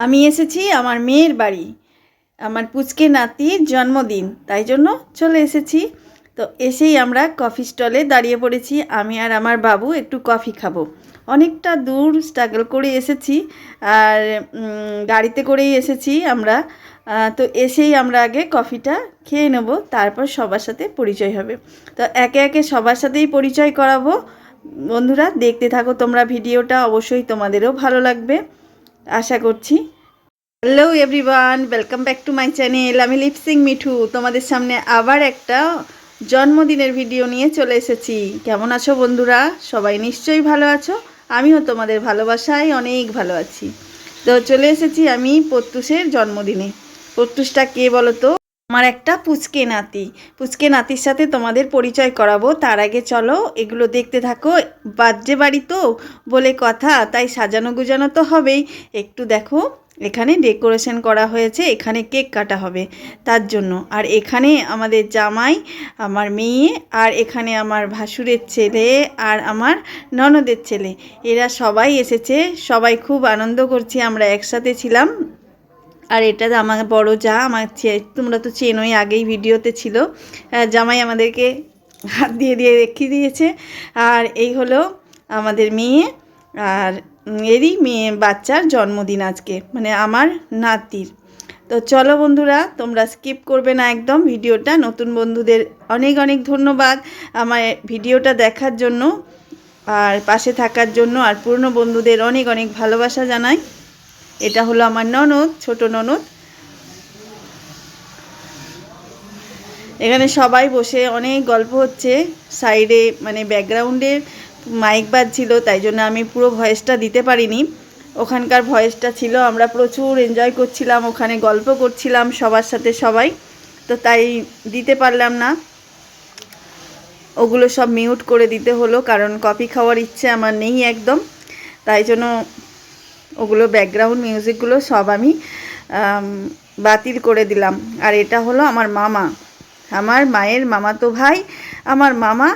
আমি এসেছি আমার মেয়ের বাড়ি, আমার পুচকে নাতির জন্মদিন, তাই জন্য চলে এসেছি। তো এসেই আমরা কফি স্টলে দাঁড়িয়ে পড়েছি। আমি আর আমার বাবু একটু কফি খাবো। অনেকটা দূর স্ট্রাগল করে এসেছি, আর গাড়িতে করেই এসেছি আমরা। তো এসেই আমরা আগে কফিটা খেয়ে নেব, তারপর সবার সাথে পরিচয় হবে। তো একে একে সবার সাথেই পরিচয় করাবো। বন্ধুরা, দেখতে থাকো তোমরা ভিডিওটা, অবশ্যই তোমাদেরও ভালো লাগবে আশা করছি। Hello everyone, welcome back to my channel. আমি লিপসিং মিঠু তোমাদের সামনে আবার একটা জন্মদিনের ভিডিও নিয়ে চলে এসেছি। কেমন আছো বন্ধুরা? সবাই নিশ্চয়ই ভালো আছো। আমিও তোমাদের ভালোবাসায় অনেক ভালো আছি। তো চলে এসেছি আমি প্রত্যুষের জন্মদিনে। প্রত্যুষটা কে বলো তো? আমার একটা পুচকে নাতি। পুচকে নাতির সাথে তোমাদের পরিচয় করাবো। তার আগে চলো এগুলো দেখতে থাকো। বার্থডে বাড়ি তো বলে কথা, তাই সাজানো গুজানো তো হবেই। একটু দেখো, এখানে ডেকোরেশন করা হয়েছে, এখানে কেক কাটা হবে তার জন্য। আর এখানে আমাদের জামাই, আমার মেয়ে, আর এখানে আমার ভাসুরের ছেলে আর আমার ননদের ছেলে, এরা সবাই এসেছে। সবাই খুব আনন্দ করছি, আমরা একসাথে ছিলাম। আর এটা আমার বড় যা, আমার তোমরা তো চেনোই, আগেই ভিডিওতে ছিল। জামাই আমাদেরকে হাত দিয়ে দিয়ে রেখে দিয়েছে। আর এই হলো আমাদের মেয়ে, আর এরই মেয়ে বাচ্চার জন্মদিন আজকে, মানে আমার নাতির। তো চলো বন্ধুরা, তোমরা স্কিপ করবে না একদম ভিডিওটা। নতুন বন্ধুদের অনেক অনেক ধন্যবাদ আমার ভিডিওটা দেখার জন্য আর পাশে থাকার জন্য। আর পুরনো বন্ধুদের অনেক অনেক ভালোবাসা জানাই। এটা হলো আমার ননদ, ছোট ননদ। এখানে সবাই বসে অনেক গল্প হচ্ছে। সাইডে মানে ব্যাকগ্রাউন্ডে মাইক বাজছিল, তাই জন্য আমি পুরো ভয়েসটা দিতে পারিনি। ওখানকার ভয়েসটা ছিল, আমরা প্রচুর এনজয় করছিলাম, ওখানে গল্প করছিলাম সবার সাথে সবাই, তো তাই দিতে পারলাম না। ওগুলো সব মিউট করে দিতে হলো, কারণ কফি খাওয়ার ইচ্ছে আমার নেই একদম। তাই জন্য ওগুলো ব্যাকগ্রাউন্ড মিউজিকগুলো সব আমি বাতিল করে দিলাম। আর এটা হলো আমার মামা, আমার মায়ের মামাতো ভাই, আমার মামা।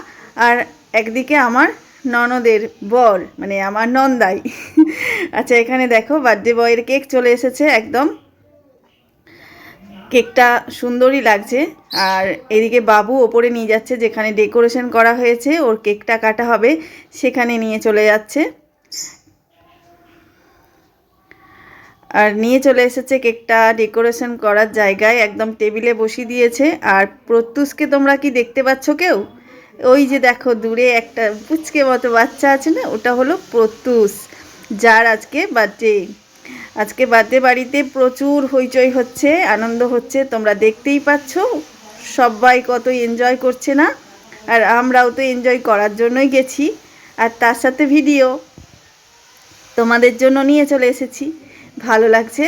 আর একদিকে আমার ননদের বর, মানে আমার নন্দাই। আচ্ছা, এখানে দেখো বার্থডে বয়ের কেক চলে এসেছে একদম। কেকটা সুন্দরই লাগছে। আর এদিকে বাবু ওপরে নিয়ে যাচ্ছে, যেখানে ডেকোরেশন করা হয়েছে ওর কেকটা কাটা হবে, সেখানে নিয়ে চলে যাচ্ছে। আর নিয়ে চলে এসেছে কেকটা ডেকোরেশন করার জায়গায়, একদম টেবিলে বসিয়ে দিয়েছে। আর প্রত্যুষকে তোমরা কি দেখতে পাচ্ছ কেউ? ওই যে দেখো দূরে একটা পুচকে মতো বাচ্চা আছে না, ওটা হলো প্রত্যুষ, যার আজকে বার্থডে। আজকে বার্থডে বাড়িতে প্রচুর হইচই হচ্ছে, আনন্দ হচ্ছে, তোমরা দেখতেই পাচ্ছ। সবাই কত এনজয় করছে না? আর আমরাও তো এনজয় করার জন্যই গেছি, আর তার সাথে ভিডিও তোমাদের জন্য নিয়ে চলে এসেছি। ভালো লাগছে।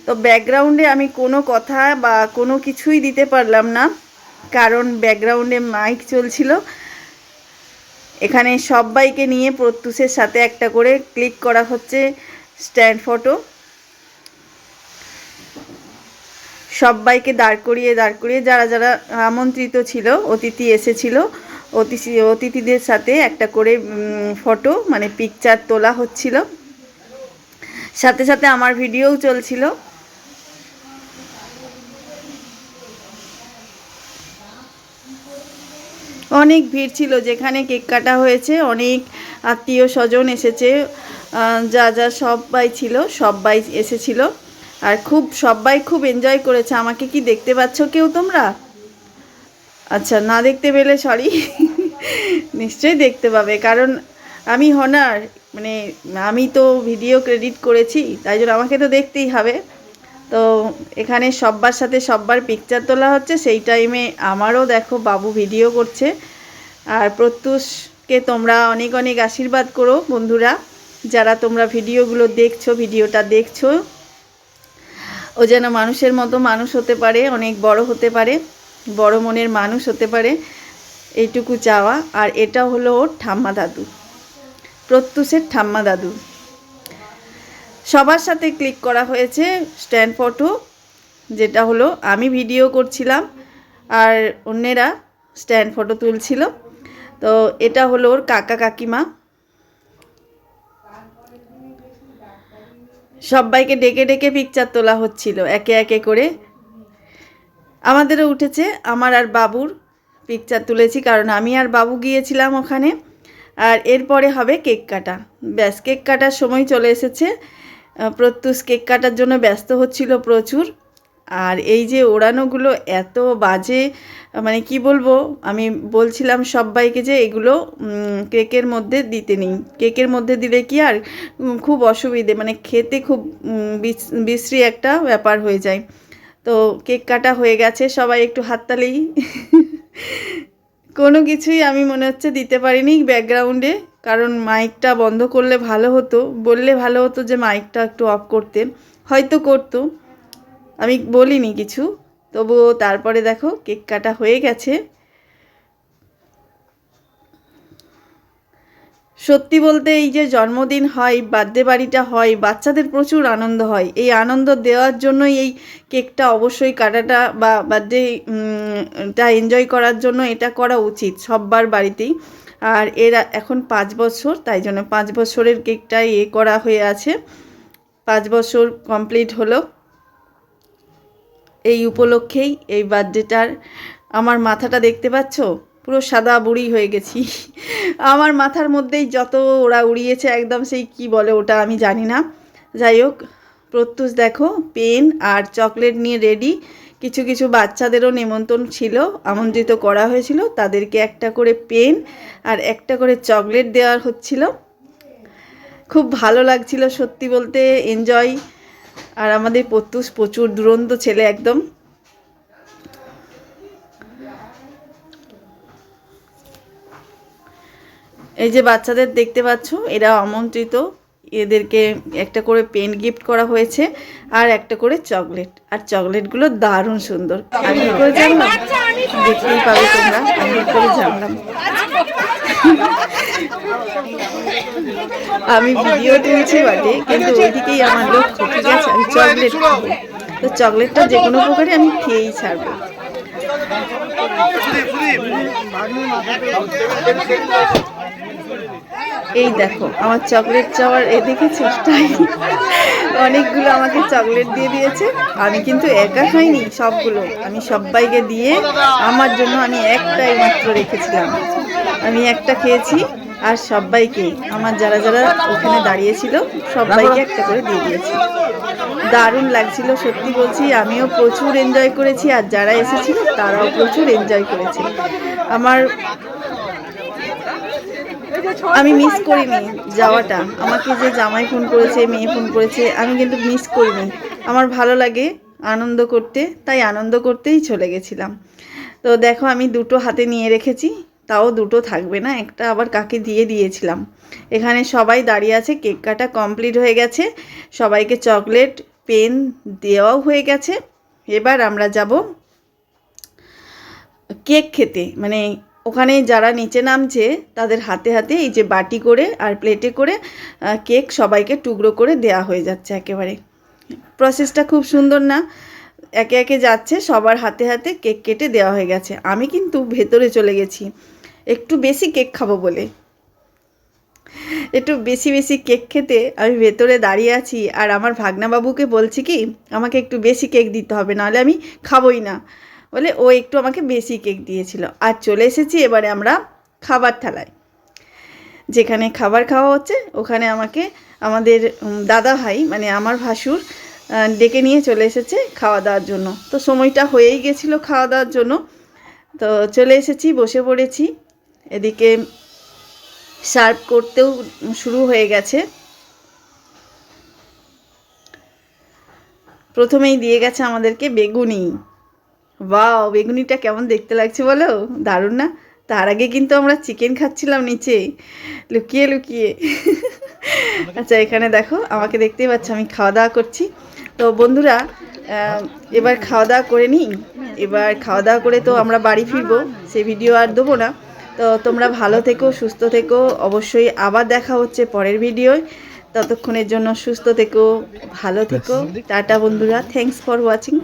তো ব্যাকগ্রাউন্ডে আমি কোনো কথা বা কোনো কিছুই দিতে পারলাম না, কারণ ব্যাকগ্রাউন্ডে মাইক চলছিল। এখানে সবাইকে নিয়ে প্রত্যুষের সাথে একটা করে ক্লিক করা হচ্ছে স্ট্যান্ড ফটো। সবাইকে দাঁড় করিয়ে যারা যারা আমন্ত্রিত ছিল, অতিথি এসেছিল, অতিথিদের সাথে একটা করে ফটো মানে পিকচার তোলা হচ্ছিল। সাথে সাথে আমার ভিডিওও চলছিল। অনেক ভিড় ছিল যেখানে কেক কাটা হয়েছে, অনেক আত্মীয় স্বজন এসেছে, যা যা সবাই ছিল সবাই এসেছিল। আর সবাই খুব এনজয় করেছে। আমাকে কি দেখতে পাচ্ছ কেউ তোমরা? আচ্ছা, না দেখতে পেলে সরি। নিশ্চয়ই দেখতে পাবে, কারণ আমি হনার, মানে আমি তো ভিডিও ক্রেডিট করেছি, তাই জন্য আমাকে তো দেখতেই হবে। তো এখানে সব্বার সাথে সব্বার পিকচার তোলা হচ্ছে, সেই টাইমে আমারও দেখো বাবু ভিডিও করছে। আর প্রত্যুষকে তোমরা অনেক অনেক আশীর্বাদ করো বন্ধুরা, যারা তোমরা ভিডিওটা দেখছো। ও যেন মানুষের মতো মানুষ হতে পারে, অনেক বড় হতে পারে, বড় মনের মানুষ হতে পারে, এইটুকু চাওয়া। আর এটা হলো ওর ঠাম্মা দাদু, প্রত্যুষের ঠাম্মা দাদু। সবার সাথে ক্লিক করা হয়েছে স্ট্যান্ড ফটো, যেটা হলো আমি ভিডিও করছিলাম আর অন্যেরা স্ট্যান্ড ফটো তুলছিল। তো এটা হলো ওর কাকা কাকিমা। সবাইকে ডেকে ডেকে পিকচার তোলা হচ্ছিল একে একে করে। আমাদেরও উঠেছে, আমার আর বাবুর পিকচার তুলেছি, কারণ আমি আর বাবু গিয়েছিলাম ওখানে। আর এরপরে হবে কেক কাটা। ব্যাস, কেক কাটার সময় চলে এসেছে। প্রত্যুষ কেক কাটার জন্য ব্যস্ত হচ্ছিল প্রচুর। আর এই যে ওড়ানোগুলো এত বাজে, মানে কি বলবো, আমি বলছিলাম সবাইকে যে এগুলো কেকের মধ্যে দিতে নেই। কেকের মধ্যে দিলে কি আর খুব অসুবিধে, মানে খেতে খুব বিশ্রী একটা ব্যাপার হয়ে যায়। তো কেক কাটা হয়ে গেছে, সবাই একটু হাততালি। কোনো কিছুই আমি মনে হচ্ছে দিতে পারিনি ব্যাকগ্রাউন্ডে, কারণ মাইকটা বন্ধ করলে ভালো হতো, বললে ভালো হতো যে মাইকটা একটু অফ করতে, হয়তো করতো, আমি বলিনি কিছু। তবুও তারপরে দেখো কেক কাটা হয়ে গেছে। সত্যি বলতে এই যে জন্মদিন হয়, বার্থডে বাড়িটা হয়, বাচ্চাদের প্রচুর আনন্দ হয়। এই আনন্দ দেওয়ার জন্যই এই কেকটা অবশ্যই কাটাটা বা বার্থডেটা এনজয় করার জন্য এটা করা উচিত সব্বার বাড়িতেই। আর এরা এখন 5 বছর, তাই জন্য 5 বছরের কেকটা করা হয়ে আছে। 5 বছর কমপ্লিট হলো এই উপলক্ষেই, এই বার্থডেটার। আমার মাথাটা দেখতে পাচ্ছ, পুরো সাদা বুড়ি হয়ে গেছি। আমার মাথার মধ্যেই যত ওরা উড়িয়েছে একদম, সেই কি বলে ওটা আমি জানি না। যাই হোক, প্রত্যুষ দেখো পেন আর চকলেট নিয়ে রেডি। কিছু কিছু বাচ্চাদেরও নিমন্ত্রণ ছিল, আমন্ত্রিত করা হয়েছিল, তাদেরকে একটা করে পেন আর একটা করে চকলেট দেওয়া হচ্ছিল। খুব ভালো লাগছিল সত্যি বলতে, এনজয়। আর আমাদের প্রত্যুষ প্রচুর দুরন্ত ছেলে একদম। এই যে বাচ্চাদের দেখতে পাচ্ছ, এরা আমন্ত্রিত, এদেরকে একটা করে পেন গিফট করা হয়েছে আর একটা করে চকলেট। আর চকলেটগুলো দারুণ সুন্দর। আমি কি করে জানলাম, দেখতেই পাবে তোমরা আমি কি করে জানলাম। আমি ভিডিও তুলছি বটে, কিন্তু ওইদিকেই আমার লক্ষ্য, ঠিক আছে, আমি চকলেট খাবো। তো চকলেটটা যে কোনো প্রকারে আমি খেয়েই ছাড়বো। এই দেখো আমার চকলেট চাওয়ার দেখেছো স্টাইল, অনেকগুলো আমাকে চকলেট দিয়ে দিয়েছে। আমি কিন্তু একা খাইনি সবগুলো, আমি সবাইকে দিয়ে আমার জন্য আমি একটাই মাত্র রেখেছিলাম। আমি একটা খেয়েছি, আর সবাইকে, আমার যারা যারা ওখানে দাঁড়িয়েছিল সবাইকে একটা করে দিয়ে দিয়েছি। দারুণ লাগছিল সত্যি বলছি, আমিও প্রচুর এনজয় করেছি, আর যারা এসেছিল তারাও প্রচুর এনজয় করেছে। আমি মিস করিনি যাওয়াটা। আমাকে যে জামাই ফোন করেছে, মেয়ে ফোন করেছে, আমি কিন্তু মিস করিনি। আমার ভালো লাগে আনন্দ করতে, তাই আনন্দ করতেই চলে গেছিলাম। তো দেখো আমি দুটো হাতে নিয়ে রেখেছি, তাও দুটো থাকবে না, একটা আবার কাকে দিয়ে দিয়েছিলাম। এখানে সবাই দাঁড়িয়ে আছে, কেক কাটা কমপ্লিট হয়ে গেছে, সবাইকে চকলেট পেন দেওয়াও হয়ে গেছে। এবার আমরা যাব কেক খেতে। মানে ওখানে যারা নিচে নামছে তাদের হাতে হাতে এই যে বাটি করে আর প্লেটে করে কেক সবাইকে টুকরো করে দেয়া হয়ে যাচ্ছে একেবারে। প্রসেসটা খুব সুন্দর না, একে একে যাচ্ছে, সবার হাতে হাতে কেক কেটে দেওয়া হয়ে গেছে। আমি কিন্তু ভেতরে চলে গেছি একটু বেশি কেক খাবো বলে, একটু বেশি বেশি কেক খেতে আমি ভেতরে দাঁড়িয়ে আছি। আর আমার ভাগনাবাবুকে বলছি কি আমাকে একটু বেশি কেক দিতে হবে, নাহলে আমি খাবোই না বলে ও একটু আমাকে বেশি কেক দিয়েছিল। আর চলে এসেছি এবারে আমরা খাবার থালায়, যেখানে খাবার খাওয়া হচ্ছে ওখানে আমাকে আমাদের দাদা ভাই মানে আমার ভাসুর ডেকে নিয়ে চলে এসেছে খাওয়া দাওয়ার জন্য। তো সময়টা হয়েই গেছিলো খাওয়া দাওয়ার জন্য, তো চলে এসেছি, বসে পড়েছি। এদিকে সার্ভ করতেও শুরু হয়ে গেছে। প্রথমেই দিয়ে গেছে আমাদেরকে বেগুনি। বাও, বেগুনিটা কেমন দেখতে লাগছে বলো, দারুণ না? তার আগে কিন্তু আমরা চিকেন খাচ্ছিলাম নিচে লুকিয়ে লুকিয়ে। আচ্ছা এখানে দেখো আমাকে দেখতেই পাচ্ছ, আমি খাওয়া দাওয়া করছি। তো বন্ধুরা এবার খাওয়া দাওয়া করে নিই। এবার খাওয়া দাওয়া করে তো আমরা বাড়ি ফিরবো, সেই ভিডিও আর দেবো না। তো তোমরা ভালো থেকো, সুস্থ থেকো, অবশ্যই আবার দেখা হচ্ছে পরের ভিডিওয়। ততক্ষণের জন্য সুস্থ থেকো, ভালো থেকো, টাটা বন্ধুরা, থ্যাঙ্কস ফর ওয়াচিং।